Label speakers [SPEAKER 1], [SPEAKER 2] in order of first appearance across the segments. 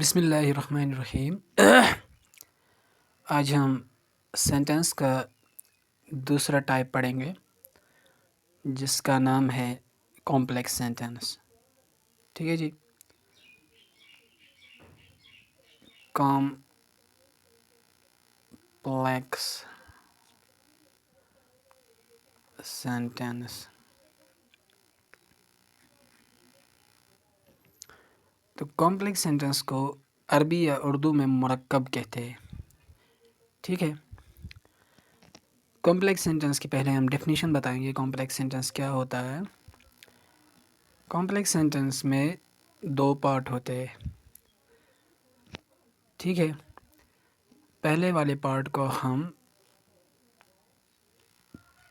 [SPEAKER 1] بسم اللہ الرحمن الرحیم۔ آج ہم سینٹنس کا دوسرا ٹائپ پڑھیں گے جس کا نام ہے کمپلیکس سینٹنس۔ ٹھیک ہے جی، کمپلیکس سینٹنس۔ تو کمپلیکس سینٹنس کو عربی یا اردو میں مرکب کہتے ہیں۔ ٹھیک ہے، کمپلیکس سینٹنس کی پہلے ہم ڈیفینیشن بتائیں گے کمپلیکس سینٹنس کیا ہوتا ہے۔ کمپلیکس سینٹنس میں دو پارٹ ہوتے ہیں۔ ٹھیک ہے، پہلے والے پارٹ کو ہم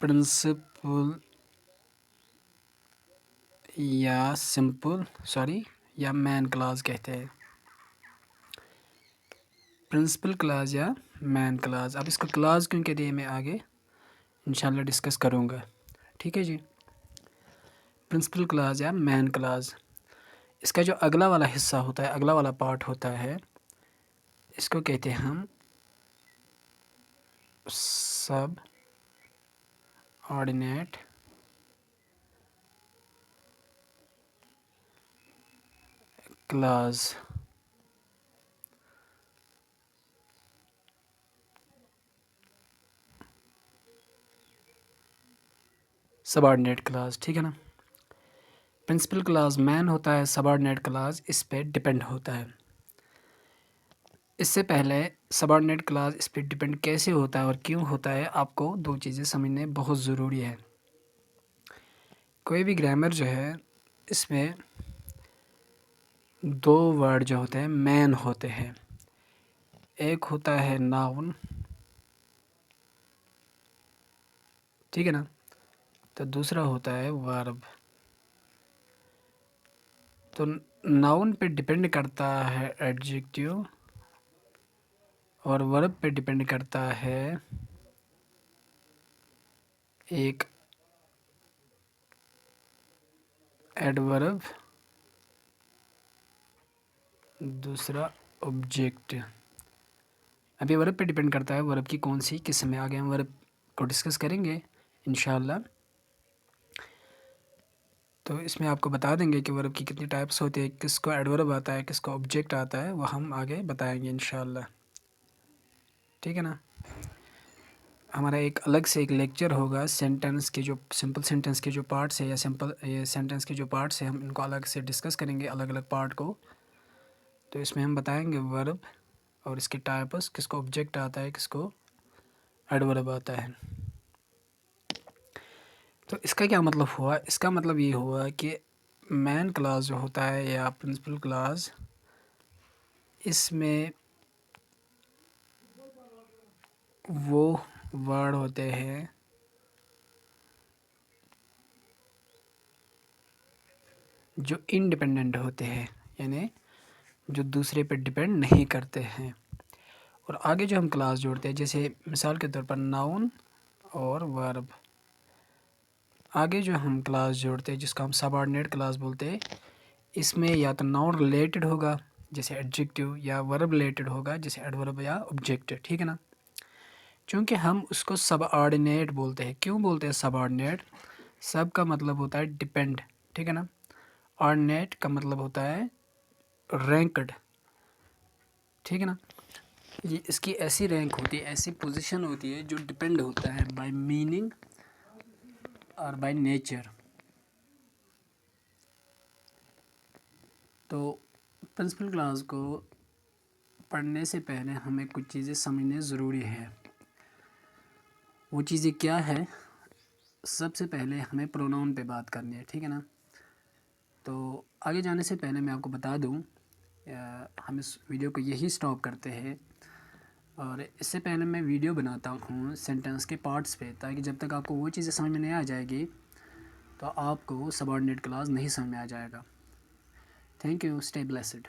[SPEAKER 1] پرنسپل یا مین کلاز کہتے ہیں۔ پرنسپل کلاز یا مین کلاز، اب اس کو کلاز کیوں کہتے ہیں میں آگے انشاءاللہ ڈسکس کروں گا۔ ٹھیک ہے جی، پرنسپل کلاز یا مین کلاز، اس کا جو اگلا والا حصہ ہوتا ہے، اگلا والا پارٹ ہوتا ہے، اس کو کہتے ہیں ہم سب آرڈینیٹ کلاز۔ سب آرڈینیٹ کلاز، ٹھیک ہے نا۔ پرنسپل کلاز مین ہوتا ہے، سب آرڈینیٹ کلاز اس پہ ڈپینڈ ہوتا ہے۔ اس سے پہلے سب آرڈینیٹ کلاز اس پہ ڈپینڈ کیسے ہوتا ہے اور کیوں ہوتا ہے، آپ کو دو چیزیں سمجھنے بہت ضروری ہے۔ کوئی بھی گرامر جو ہے اس میں دو ورڈ جو ہوتے ہیں مین ہوتے ہیں، ایک ہوتا ہے ناؤن، ٹھیک ہے نا، تو دوسرا ہوتا ہے ورب۔ تو ناؤن پہ ڈپینڈ کرتا ہے ایڈجیکٹیو اور ورب پہ ڈپینڈ کرتا ہے ایک ایڈورب، دوسرا آبجیکٹ۔ ابھی ورب پہ ڈپینڈ کرتا ہے ورب کی کون سی قسم ہے، آگے ہم ورب کو ڈسکس کریں گے انشاءاللہ۔ تو اس میں آپ کو بتا دیں گے کہ ورب کی کتنی ٹائپس ہوتی ہے، کس کو ایڈورب آتا ہے، کس کو آبجیکٹ آتا ہے، وہ ہم آگے بتائیں گے انشاءاللہ۔ ٹھیک ہے نا، ہمارا ایک الگ سے ایک لیکچر ہوگا سینٹنس کے، جو سمپل سینٹنس کے جو پارٹس ہیں یا سمپل سینٹنس کے جو پارٹس ہیں، ہم ان کو الگ سے ڈسکس کریں گے، الگ الگ پارٹ کو۔ تو اس میں ہم بتائیں گے ورب اور اس کے ٹائپس، کس کو آبجیکٹ آتا ہے، کس کو ایڈورب آتا ہے۔ تو اس کا کیا مطلب ہوا؟ اس کا مطلب یہ ہوا کہ مین کلاس جو ہوتا ہے یا پرنسپل کلاس، اس میں وہ ورڈ ہوتے ہیں جو انڈیپینڈنٹ ہوتے ہیں، یعنی جو دوسرے پہ ڈپینڈ نہیں کرتے ہیں۔ اور آگے جو ہم کلاس جوڑتے ہیں، جیسے مثال کے طور پر ناؤن اور ورب، آگے جو ہم کلاس جوڑتے ہیں جس کو ہم سب آرڈینیٹ کلاس بولتے ہیں، اس میں یا تو ناؤن ریلیٹڈ ہوگا جیسے ایڈجیکٹیو، یا ورب ریلیٹڈ ہوگا جیسے ایڈورب یا آبجیکٹ۔ ٹھیک ہے نا، چونکہ ہم اس کو سب آرڈینیٹ بولتے ہیں۔ کیوں بولتے ہیں سب آرڈینیٹ؟ سب کا مطلب ہوتا ہے ڈپینڈ، ٹھیک ہے نا، آرڈینیٹ کا مطلب ہوتا ہے رینکڈ، ٹھیک ہے نا۔ یہ اس کی ایسی رینک ہوتی ہے، ایسی پوزیشن ہوتی ہے جو ڈپینڈ ہوتا ہے بائی میننگ اور بائی نیچر۔ تو پرنسپل کلاس کو پڑھنے سے پہلے ہمیں کچھ چیزیں سمجھنے ضروری ہے۔ وہ چیزیں کیا ہے؟ سب سے پہلے ہمیں پروناؤن پہ بات کرنی ہے، ٹھیک ہے نا۔ تو آگے جانے سے پہلے میں آپ کو بتا دوں، ہم اس ویڈیو کو یہی سٹاپ کرتے ہیں، اور اس سے پہلے میں ویڈیو بناتا ہوں سینٹنس کے پارٹس پہ، تاکہ جب تک آپ کو وہ چیزیں سمجھ میں نہیں آ جائے گی تو آپ کو سب آرڈینیٹ کلاس نہیں سمجھ میں آ جائے گا۔ Thank you, stay blessed.